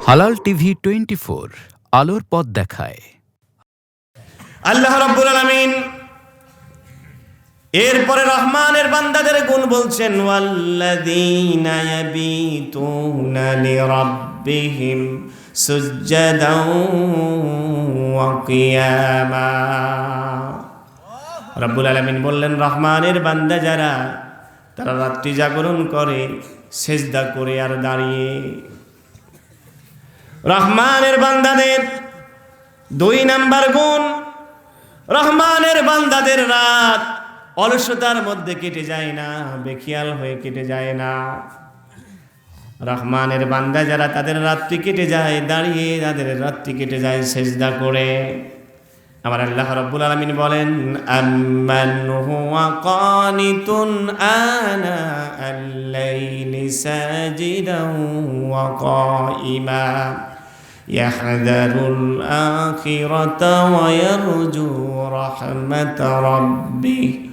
হালাল টিভি 24 আলোর পথ দেখায়। আল্লাহ রাব্বুল আলামিন এরপরে রহমানের বান্দাদের গুণ বলছেন, ওয়াল্লাযীনা ইয়াবিতুনা লিরাব্বিহিম সুজদাও ওয়া কিয়ামা। রাব্বুল আলামিন বললেন, রহমানের বান্দা যারা, তারা রাত্রি জাগরণ করে সিজদা করে আর দাঁড়িয়ে। রহমানের বান্দাদের 2 নাম্বার গুণ, রহমানের বান্দাদের রাত অলসতার মধ্যে কেটে যায় না, বেখিয়াল হয়ে কেটে যায় না। রহমানের বান্দা যারা, তাদের রাত্রি কেটে যায় দাঁড়িয়ে, তাদের রাত্রি কেটে যায় সিজদা করে। আমার আল্লাহ রাব্বুল আলামিন বলেন, আম্মান হুয়া কানিতুন আনা আল-লাইলি সাজিদান ওয়া কাইমা ইয়াহযারুল আখিরাতা ওয়া ইয়ারজু রাহমাতা রাব্বিহি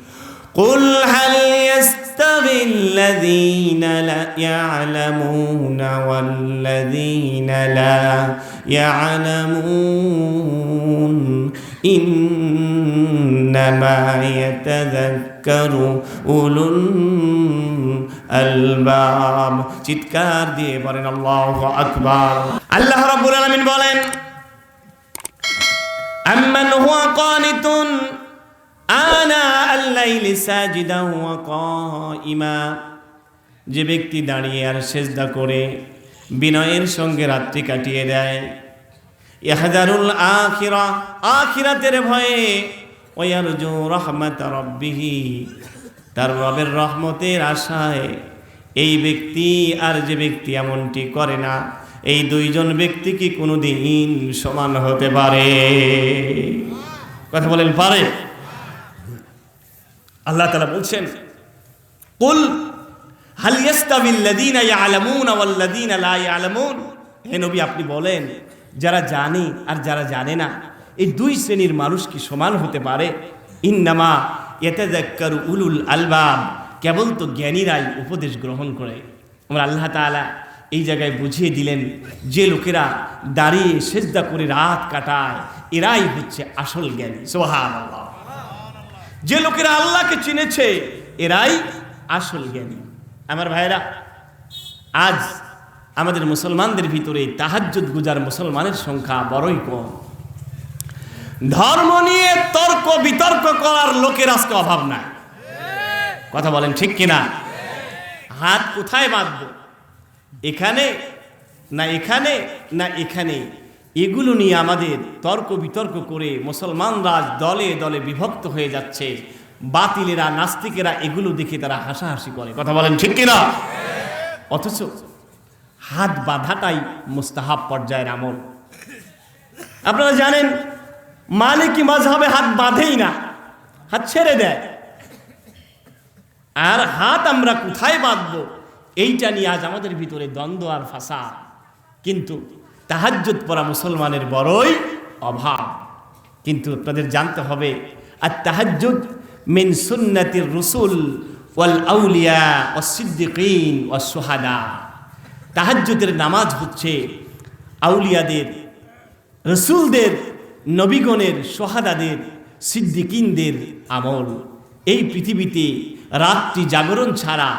কুল হাল ইয়াস্তাবিল্লাযীনা লা ইয়া'লামুনা ওয়াল্লাযীনা লা ইয়া'লামুন ইন্নামা ইয়াতাযাক্কারু উলুল আলবাব। চিৎকার দিয়ে বলেন আল্লাহু আকবার। আল্লাহ রাব্বুল আলামিন বলেন, আম্মান হুয়া কানিতুন আনা আল-লাইলি সাজিদান ওয়া কাইমা, যে ব্যক্তি দাঁড়িয়ে আর সিজদা করে বিনয়ের সঙ্গে রাত্রি কাটিয়ে দেয়, ইয়াহযারুল আখিরা, আখিরাতের ভয়ে, ওয়া ইয়ারজু রাহমাতা রাব্বিহি, তার রবের রহমতের আশায়। এই ব্যক্তি আর যে ব্যক্তি এমনটি করে না, এই 2 জন ব্যক্তি কি কোনোদিন সমান হতে পারে? কথা বলেন, পারে? আল্লাহ তাআলা বলছেন, কুল হাল ইয়াস্তাবিল্লাযীনা ইয়া'লামুনা ওয়াল্লাযীনা লা ইয়া'লামুন। হে নবী, আপনি বলেন, যারা জানে আর যারা জানে না, এই 2 শ্রেণীর মানুষ কি সমান হতে পারে? ইন্নামা ইয়াতাযাক্কারু উলুল আলবাব, কেবল তো জ্ঞানীরাই উপদেশ গ্রহণ করে। আমরা আল্লাহ তাআলা এই জায়গায় বুঝিয়ে দিলেন, যে লোকেরা দাঁড়িয়ে সিজদা করে রাত কাটায়, এরাই হচ্ছে আসল জ্ঞানী। সুবহানাল্লাহ। যে লোকেরা আল্লাহকে চিনেছে, এরাই আসল জ্ঞানী। আমার ভাইরা, আজ আমাদের মুসলমানদের ভিতরে তাহাজ্জুদ গুজার মুসলমানের সংখ্যা বড়ই কম। ধর্ম নিয়ে তর্ক বিতর্ক করার লোকের আজকে অভাব নাই। কথা বলেন ঠিক কিনা? হাত কোথায় বাঁধবো, এখানে না এখানে না এখানে, এগুলো নিয়ে আমাদের তর্ক বিতর্ক করে মুসলমানরা দলে দলে বিভক্ত হয়ে যাচ্ছে। বাতিলেরা, নাস্তিকেরা এগুলো দেখে তারা হাসাহাসি করে। কথা বলেন ঠিক কিনা? অথচ হাত বাঁধাটাই মুস্তাহাব পর্যায়ের আমল। আপনারা জানেন, মালিকি মাযহাবে হাত বাঁধেই না, হাত ছেড়ে দেয়। আর হাত আমরা কোথায় বাঁধবো, এইটা নিয়ে আজ আমাদের ভিতরে দ্বন্দ্ব আর ফাসাদ। কিন্তু তাহাজ্জুদ পড়া মুসলমানের বড়ই অভাব। কিন্তু আপনাদের জানতে হবে, আর তাহাজ্জুদ মিন সুন্নাতির রসুল ওয়াল আউলিয়া ওয়াস সিদ্দিকিন ওয়াস শুহাদা। তাহাজ্জুদের নামাজ হচ্ছে আউলিয়াদের, রসুলদের, নবীগণের, সোহাদাদের, সিদ্দিকিনদের আমল। এই পৃথিবীতে রাত্রি জাগরণ ছাড়া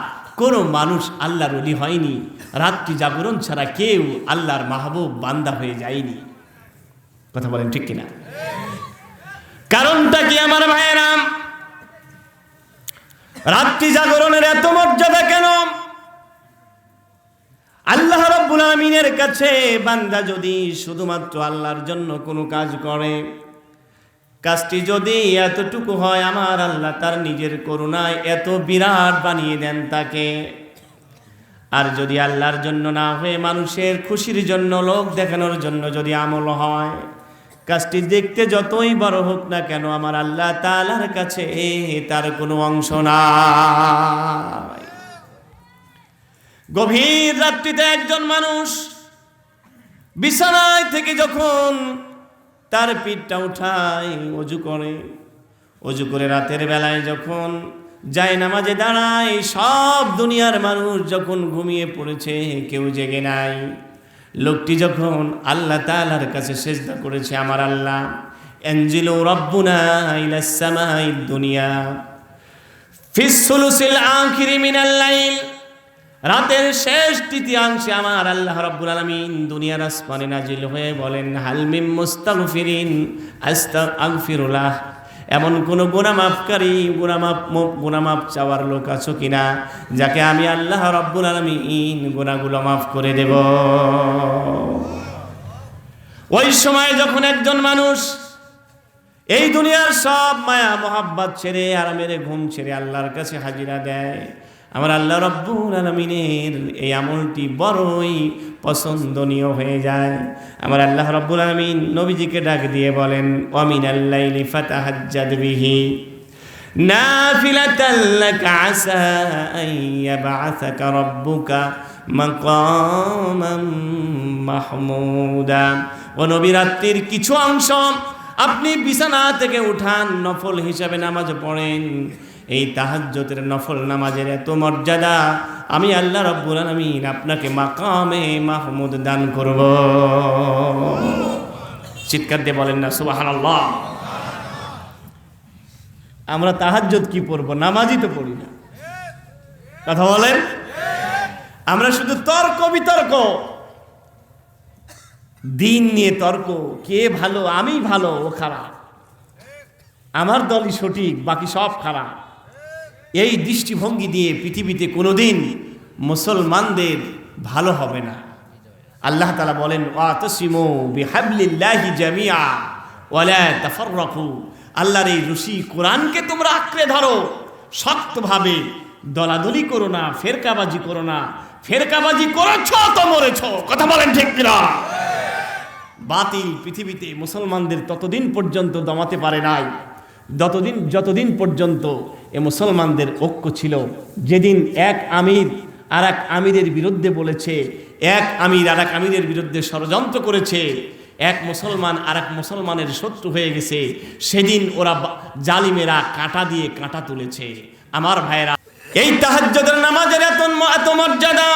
কোনো মানুষ আল্লাহর ওলি হয়নি। রাত্রি জাগরণ ছাড়া কেউ আল্লাহর মাহবুব বান্দা হয়ে যায়নি। কথা বলেন ঠিক কিনা? কারণটা কি আমার ভাইয়েরা? রাত্রি জাগরণের এত মর্যাদা কেন? আল্লাহ রাব্বুল আলামিনের কাছে বান্দা যদি শুধুমাত্র আল্লাহর জন্য কোনো কাজ করে, কাজটি যদি এতটুকু হয়, আমার আল্লাহ তার নিজের করুণায় এত বিরাট বানিয়ে দেন তাকে। আর যদি আল্লাহর জন্য না হয়ে মানুষের খুশির জন্য, লোক দেখানোর জন্য যদি আমল হয়, কাজটি দেখতে যতই বড় হোক না কেন, আমার আল্লাহ তাআলার কাছে তার কোনো অংশ নাই। গভীর রাত্রিতে একজন মানুষ বিছানায় থেকে যখন তার পিঠটা উঠায়, অজু করে রাতের বেলায় যখন যায় নামাজে দাঁড়ায়, সব দুনিয়ার মানুষ যখন ঘুমিয়ে পড়েছে, কেউ জেগে নাই, লোকটি যখন আল্লাহ তাআলার কাছে সিজদা করেছে, আমার আল্লাহ এনজিলু রাব্বুনা ইলাস সামাইদ দুনিয়া ফিস সুলুসিল আখিরি মিনাল লাইল, রাতের শেষ তৃতীয়াংশে আমার আল্লাহ রাব্বুল আলামিন দুনিয়ার আসমানে নাজিল হয়ে বলেন, হাল মিন মুস্তাগফিরিন আস্তাগফিরুল্লাহ, এমন কোন গুনাহ মাফকারী গুনাহ মাফ চাওয়ার লোক আছো কিনা, যাকে আমি আল্লাহ রাব্বুল আলামিন গুনাহগুলো মাফ করে দেব। ওই সময় যখন একজন মানুষ এই দুনিয়ার সব মায়া মোহাব্বত ছেড়ে আরামের ঘুম ছেড়ে আল্লাহর কাছে হাজিরা দেয়, আমার আল্লাহ রাব্বুল আলামিনের এই আমলটি বড়ই পছন্দনীয় হয়ে যায়। আমার আল্লাহ রাব্বুল আলামিন নবীজিকে ডাক দিয়ে বলেন, ওয়া মিনাল লাইলি ফাতাহাজ্জাদ বিহি নাফিলাতান লাকা আসা আন ইয়াবআসাকা রাব্বুকা মাকামান মাহমুদা। ও নবী, রাত্রির কিছু অংশ আপনি বিছানা থেকে উঠান, নফল হিসাবে নামাজ পড়েন। এই তাহাজ্জুদের নফল নামাজের এত মর্যাদা, আমি আল্লাহ রাব্বুল আলামিন আপনাকে মাকামে মাহমুদ দান করব। চিৎকার দিয়ে বলেন না সুবহানাল্লাহ। আমরা তাহাজ্জুদ কি পড়ব? নামাজই তো পড়ি না। কথা বলেন। আমরা শুধু তর্ক বিতর্ক, দিন নিয়ে তর্ক, কে ভালো, আমি ভালো, ও খারাপ, আমার দলই সঠিক, বাকি সব খারাপ। এই দৃষ্টিভঙ্গি দিয়ে পৃথিবীতে কোনোদিন মুসলমানদের ভালো হবে না। আল্লাহ তাআলা বলেন, ওয়াতাসিমু বিহাবলিল্লাহি জামিআ ওয়ালা তাফাররাকু, আল্লাহর এই রশি কোরআনকে তোমরা আঁকড়ে ধরো শক্তভাবে, দলাদলি করো না, ফেরকাবাজি করো না। ফেরকাবাজি করেছো তো মরেছো। কথা বলেন ঠিক কিনা? বাতিল পৃথিবীতে মুসলমানদের ততদিন পর্যন্ত দমাতে পারে নাই যতদিন পর্যন্ত এ মুসলমানদের ঐক্য ছিল। যেদিন এক আমির আর এক আমিরের বিরুদ্ধে বলেছে, এক আমির আর এক আমিরের বিরুদ্ধে ষড়যন্ত্র করেছে, এক মুসলমান আর এক মুসলমানের শত্রু হয়ে গেছে, সেদিন ওরা জালিমেরা কাঁটা দিয়ে কাঁটা তুলেছে। আমার ভাইয়েরা, এই তাহাজ্জুদের নামাজের এত মর্যাদা।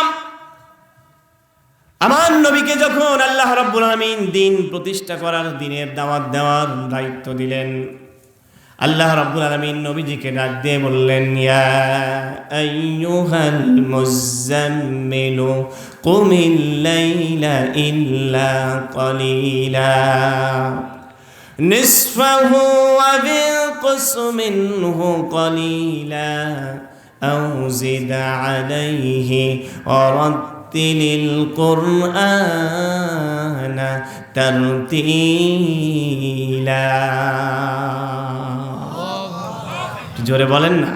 আমার নবীকে যখন আল্লাহ রাব্বুল আলামিন দিন প্রতিষ্ঠা করার, দিনের দাওয়াত দেওয়ার দায়িত্ব দিলেন, আল্লাহ রাব্বুল আলামিন নবীজিকে ডাক দিয়ে বললেন, ইয়া আইয়ুহাল মুযাম্মিলু কুমিল লাইলা ইল্লা ক্বালিলা নিসফাহু ওয়া বিনকুস মিনহু ক্বালিলা আও জিদ আলাইহি ওয়া তিলিল কুরআন তারতিলা। জোরে বলেন না,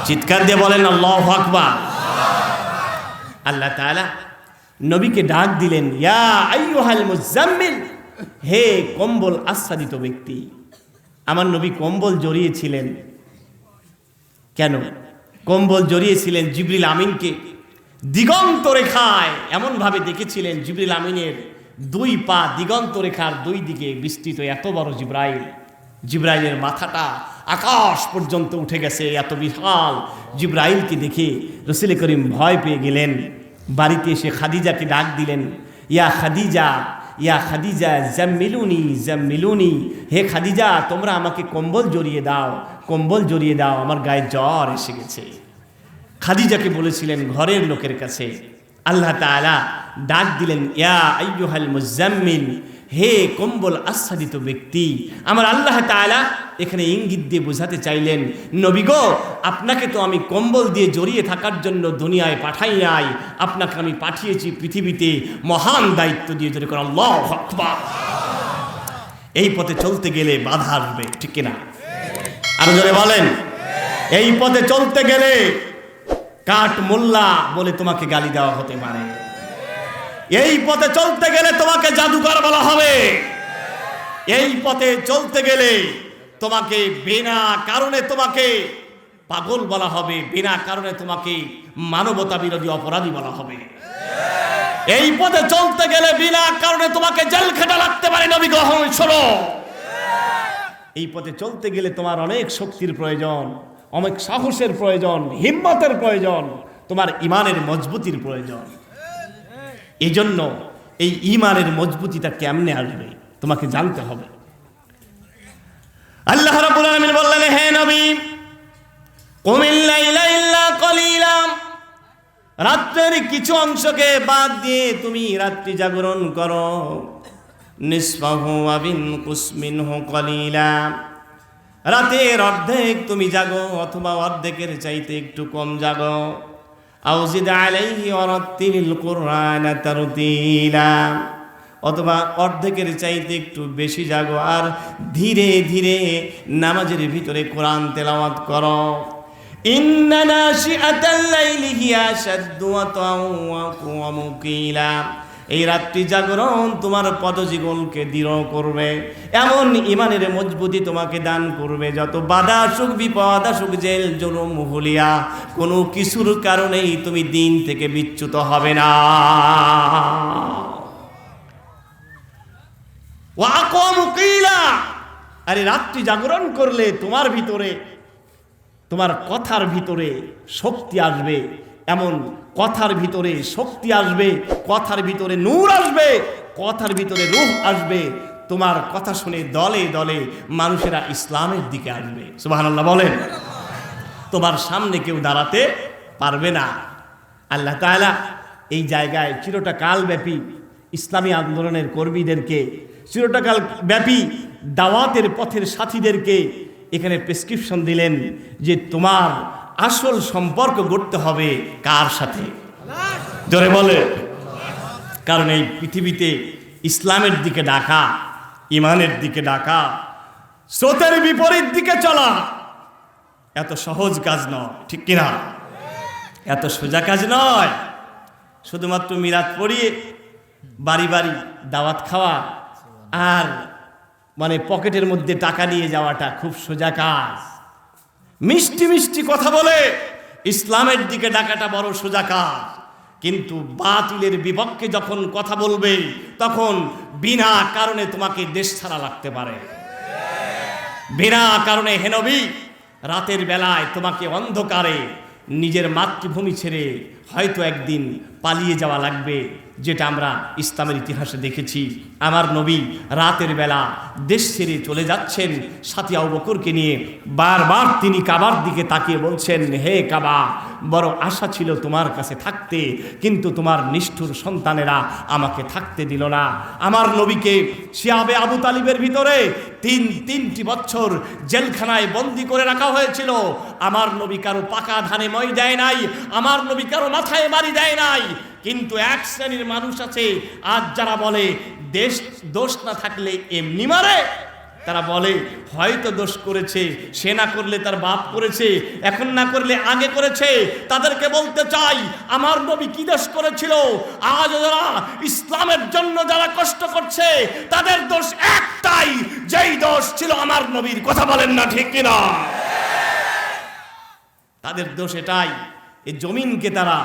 চিৎকার দিয়ে বলেন আল্লাহু আকবার। আল্লাহ তাআলা নবীকে ডাক দিলেন, ইয়া আইয়ুহাল মুযাম্মিল, হে কম্বল আচ্ছাদিত ব্যক্তি। আমার নবী কম্বল জড়িয়েছিলেন কেন? কম্বল জড়িয়েছিলেন জিবরিল আমিনকে দিগন্ত রেখায় এমন ভাবে দেখেছিলেন, জিবরিল আমিনের দুই পা দিগন্ত রেখার দুই দিকে বিস্তৃত। এত বড় জিবরাইলের মাথাটা আকাশ পর্যন্ত উঠে গেছে, এত বিশাল জিবরাইলকে দেখে রাসূল করিম ভয় পেয়ে গেলেন। বাড়িতে এসে খাদিজাকে ডাক দিলেন, ইয়া খাদিজা জাম্মিলুনি, হে খাদিজা, তোমরা আমাকে কম্বল জড়িয়ে দাও, আমার গায়ে জ্বর এসে গেছে। খাদিজাকে বলেছিলেন ঘরের লোকের কাছে। আল্লাহ তাআলা ডাক দিলেন, ইয়া আইয়ুহাল মুযাম্মিল, হে কম্বল আচ্ছাদিত ব্যক্তি। আমার আল্লাহ তাআলা এখানে ইঙ্গিত দিয়ে বোঝাতে চাইলেন, নবী গো, আপনাকে তো আমি কম্বল দিয়ে জড়িয়ে থাকার জন্য দুনিয়ায় পাঠাই নাই, আপনাকে আমি পাঠিয়েছি পৃথিবীতে মহান দায়িত্ব দিয়ে। জোরে করে আল্লাহু আকবার। এই পথে চলতে গেলে বাধা আসবে, ঠিক কিনা? আরো জোরে বলেন। এই পথে চলতে গেলে কাঠ মোল্লা বলে তোমাকে গালি দেওয়া হতে পারে। এই পথে চলতে গেলে তোমাকে জাদুকর বলা হবে। এই পথে চলতে গেলে তোমাকে বিনা কারণে তোমাকে পাগল বলা হবে, বিনা কারণে তোমাকে মানবতা বিরোধী অপরাধী বলা হবে। এই পথে চলতে গেলে বিনা কারণে তোমাকে জেল খেটা লাগতে পারে। নবী গ্রহণ শোনো, এই পথে চলতে গেলে তোমার অনেক শক্তির প্রয়োজন, অনেক সাহসের প্রয়োজন, হিম্মতের প্রয়োজন, তোমার ইমানের মজবুতির প্রয়োজন। এই জন্য এই ঈমানের মজবুতিটা কেমনে আসবে তোমাকে জানতে হবে। আল্লাহ রাব্বুল আলামিন বললেন, হে নবী, কুমিল লাইলা ইল্লা কলিলা, রাত্রের কিছু অংশকে বাদ দিয়ে তুমি রাত্রি জাগরণ করো। নিসফাহু ওয়া বিনকুস মিনহু কলিলা, রাতের অর্ধেক তুমি জাগো অথবা অর্ধেকের চাইতে একটু কম জাগো। আউজিদ আলাইহি ওয়ারাত্তিলিল কুরআনা তারতিলা, অথবা অর্ধেকের চাইতে একটু বেশি জাগো আর ধীরে ধীরে নামাজের ভিতরে কোরআন তেলাওয়াত করো। ইন্না নাশিআতাল লাইলি হিয়া আশাদ্দু ওয়াতাও ওয়া আকওয়ামু কিলা, এই রাত্রি জাগরণ তোমার পদজীবনকে দৃঢ় করবে, এমন ঈমানের মজবুতি তোমাকে দান করবে, যত বাধা আসুক বিপদ আসুক জেল জুলুম হুলিয়া কোনো কিছুর কারণেই তুমি দিন থেকে বিচ্যুত হবে না। ওয়া আকওয়ামু কিলা, আরে রাত্রি জাগরণ করলে তোমার ভিতরে, তোমার কথার ভিতরে শক্তি আসবে, এমন কথার ভিতরে শক্তি আসবে, কথার ভিতরে নূর আসবে, কথার ভিতরে রূহ আসবে। তোমার কথা শুনে দলে দলে মানুষেরা ইসলামের দিকে আসবে। সুবহানাল্লাহ বলেন। তোমার সামনে কেউ দাঁড়াতে পারবে না। আল্লাহ তাআলা এই জায়গায় চিরটা কালব্যাপী ইসলামী আন্দোলনের কর্মীদেরকে, চিরটা কাল ব্যাপী দাওয়াতের পথের সাথীদেরকে এখানে প্রেসক্রিপশন দিলেন যে তোমার আসল সম্পর্ক গড়তে হবে কার সাথে? জোরে বলে। কারণ এই পৃথিবীতে ইসলামের দিকে ডাকা, ইমানের দিকে ডাকা, স্রোতের বিপরীত দিকে চলা এত সহজ কাজ নয়, ঠিক কিনা? এত সোজা কাজ নয়। শুধুমাত্র মিলাদ পড়িয়ে বাড়ি বাড়ি দাওয়াত খাওয়া আর মানে পকেটের মধ্যে টাকা নিয়ে যাওয়াটা খুব সোজা কাজ। মিষ্টি মিষ্টি কথা বলে ইসলামের দিকে ডাকাটা বড় সোজা কাজ, কিন্তু বাতিলের বিপক্ষে যখন কথা বলবে তখন বিনা কারণে তোমাকে দেশ ছাড়া লাগতে পারে। বিনা কারণে হে নবী, রাতের বেলায় তোমাকে অন্ধকারে নিজের মাতৃভূমি ছেড়ে হয়তো একদিন পালিয়ে যাওয়া লাগবে, যেটা আমরা ইসলামের ইতিহাসে দেখেছি। আমার নবী রাতের বেলা দেশ ছেড়ে চলে যাচ্ছেন সাথী আবু বকরকে নিয়ে। বারবার তিনি কাবার দিকে তাকিয়ে বলছেন, হে কাবা, বড় আশা ছিল তোমার কাছে থাকতে, কিন্তু তোমার নিষ্ঠুর সন্তানেরা আমাকে থাকতে দিল না। আমার নবীকে শিয়াবে আবু তালিবের ভিতরে তিনটি বছর জেলখানায় বন্দি করে রাখা হয়েছিল। আমার নবী কারো পাকা ধানে মই দেয় নাই, আমার নবী কারো মাথায় বাড়ি দেয় নাই। কিন্তু এক শ্রেণীর মানুষ আছে আজ যারা বলে দেশ দোষ না থাকলে এমনি মারে। তারা বলে হয়তো দোষ করেছে, সে না করলে তার বাপ করেছে, এখন না করলে আগে করেছে। তাদেরকে বলতে চাই, আমার নবী কি দোষ করেছিল? আজ যারা ইসলামের জন্য যারা কষ্ট করছে তাদের দোষ একটাই, যেই দোষ ছিল আমার নবীর। কথা বলেন না ঠিক কিনা? তাদের দোষ এটাই, এই জমিনকে তারা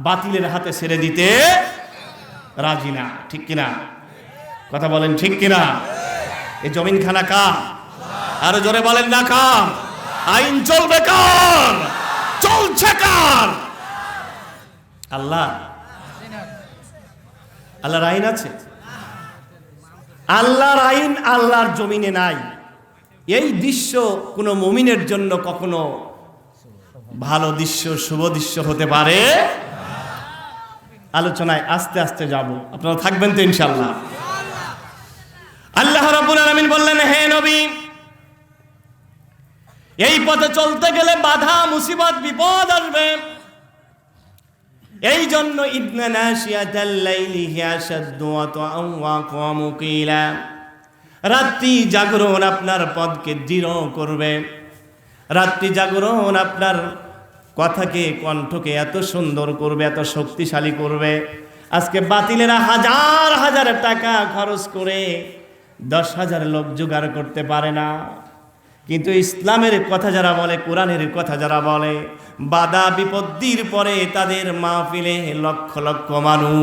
বাতিলের হাতে ছেড়ে দিতে রাজি না, ঠিক কিনা? কথা বলেন ঠিক কিনা? এই জমিন খানা কার? আরো জোরে বলেন না কার? আইন চলবে কার? চলছে কার? আল্লাহ। আল্লাহর আইন আছে। আল্লাহর আইন আল্লাহর জমিনে নাই। এই দৃশ্য কোন মুমিনের জন্য কখনো ভালো দৃশ্য, শুভ দৃশ্য হতে পারে? আলোচনায় আস্তে আস্তে যাব, আপনারা থাকবেন তো ইনশাআল্লাহ। আল্লাহ রাব্বুল আলামিন বললেন, হে নবী, এই পথে চলতে গেলে বাধা মুসিবত বিপদ আসবে। এই জন্য ইন্না নাশিয়াতাল লাইলি হিয়া আশাদ্দু ওয়াতাও ওয়া আকওয়ামু কিলা, রাত্রি জাগরণ আপনার পথকে দৃঢ় করবে। রাত্রি জাগরণ আপনার কথাকে, কণ্ঠকে এত সুন্দর করবে, এত শক্তিশালী করবে। আজকে বাতিলেরা হাজার হাজার টাকা খরচ করে 10,000 লোক জোগাড় করতে পারে না, কিন্তু ইসলামের কথা যারা বলে, কোরআনের কথা যারা বলে, বাধা বিপত্তির পরে তাদের মাহফিলে লক্ষ লক্ষ মানুষ।